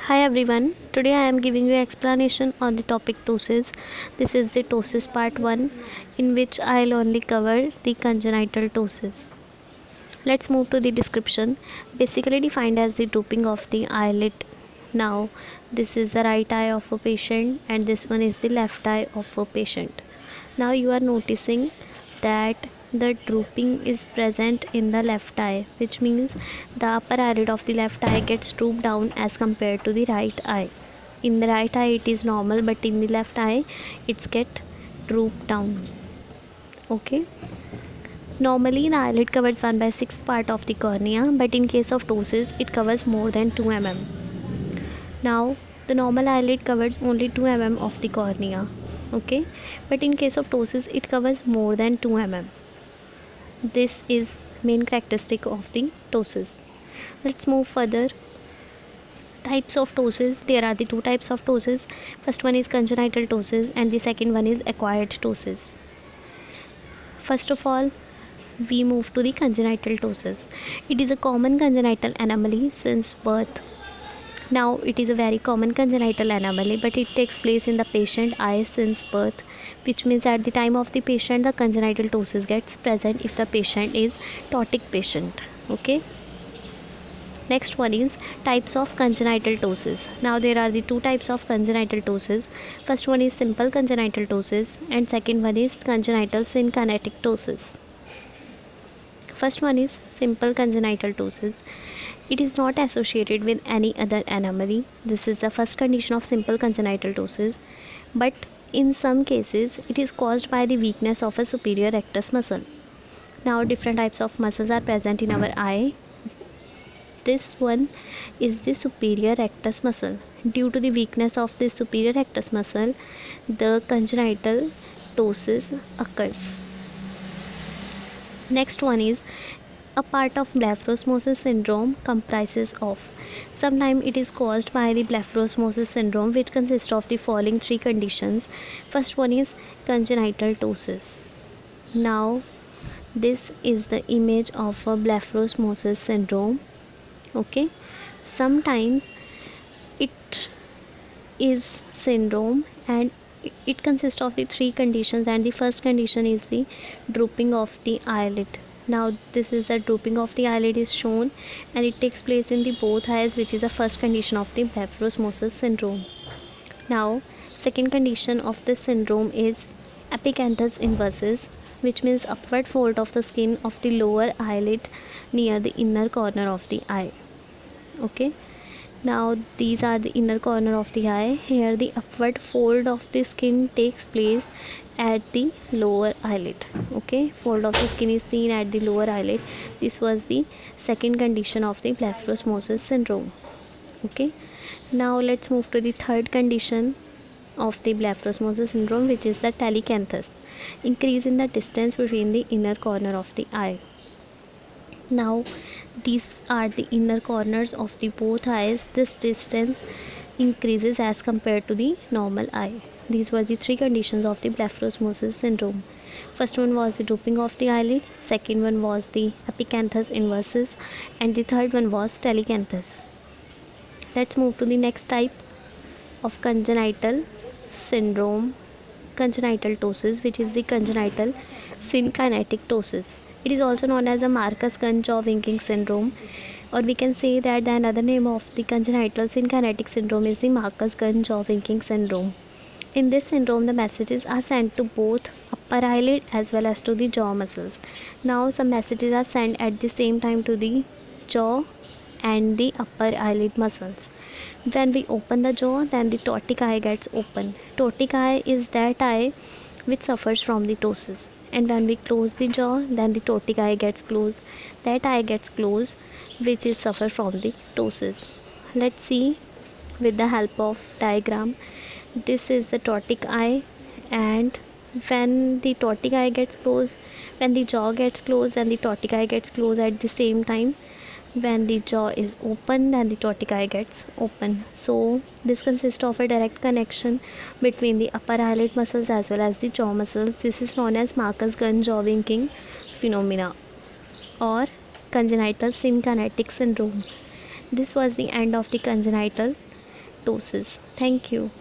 Hi everyone, today I am giving you explanation on the topic ptosis. This is the ptosis part 1 in which I'll only cover the congenital ptosis. Let's move to the description. Basically defined as the drooping of the eyelid. Now this is the right eye of a patient and this one is the left eye of a patient. Now you are noticing that the drooping is present in the left eye, which means the upper eyelid of the left eye gets drooped down as compared to the right eye. In the right eye it is normal, but in the left eye it's get drooped down. Okay. Normally the eyelid covers 1 by 6th part of the cornea, but in case of ptosis it covers more than 2 mm. Now the normal eyelid covers only 2 mm of the cornea. Okay, but in case of ptosis it covers more than 2 mm. This is main characteristic of the ptosis. Let's move further. Types of ptosis. There are the two types of ptosis. First one is congenital ptosis and the second one is acquired ptosis. First of all, we move to the congenital ptosis. It is a common congenital anomaly since birth. Now it is a very common congenital anomaly, but it takes place in the patient eye since birth, which means at the time of the patient the congenital ptosis gets present if the patient is ptotic patient. Okay. Next one is types of congenital ptosis. Now there are the two types of congenital ptosis. First one is simple congenital ptosis and second one is congenital synkinetic ptosis. First one is simple congenital ptosis. It is not associated with any other anomaly. This is the first condition of simple congenital ptosis, but in some cases it is caused by the weakness of a superior rectus muscle. Now different types of muscles are present in our eye. This one is the superior rectus muscle. Due to the weakness of the superior rectus muscle, the congenital ptosis occurs. Next one is a part of blepharospasm syndrome comprises of. Sometimes it is caused by the blepharospasm syndrome, which consists of the following three conditions. First one is congenital ptosis. Now this is the image of a blepharospasm syndrome. Okay, sometimes it is syndrome and it consists of the three conditions, and the first condition is the drooping of the eyelid. Now this is the drooping of the eyelid is shown and it takes place in the both eyes, which is the first condition of the blepharospasm syndrome. Now second condition of this syndrome is epicanthus inversus, which means upward fold of the skin of the lower eyelid near the inner corner of the eye. Okay, now these are the inner corner of the eye. Here the upward fold of the skin takes place at the lower eyelid. Okay, fold of the skin is seen at the lower eyelid. This was the second condition of the blepharospasm syndrome. Okay, now let's move to the third condition of the blepharospasm syndrome, which is the telecanthus, increase in the distance between the inner corner of the eye. Now these are the inner corners of the both eyes. This distance increases as compared to the normal eye. These were the three conditions of the blepharospasm syndrome. First one was the drooping of the eyelid, second one was the epicanthus inversus, and the third one was telecanthus. Let's move to the next type of congenital syndrome, congenital ptosis, which is the congenital synkinetic ptosis. It is also known as a Marcus-Gunn jaw-winking syndrome, or we can say that the another name of the congenital synkinetic syndrome is the Marcus-Gunn jaw-winking syndrome. In this syndrome, the messages are sent to both upper eyelid as well as to the jaw muscles. Now some messages are sent at the same time to the jaw and the upper eyelid muscles. When we open the jaw, then the ptotic eye gets open. Ptotic eye is that eye which suffers from the ptosis, and when we close the jaw, then the ptotic eye gets closed. That eye gets closed which is suffer from the ptosis. Let's see with the help of diagram. This is the ptotic eye, and when the ptotic eye gets closed, when the jaw gets closed, then the ptotic eye gets closed at the same time. When the jaw is open, then the ptotic eye gets open. So this consists of a direct connection between the upper eyelid muscles as well as the jaw muscles. This is known as Marcus-Gunn jaw-winking phenomena or congenital synkinetic syndrome. This was the end of the congenital apoptosis. Thank you.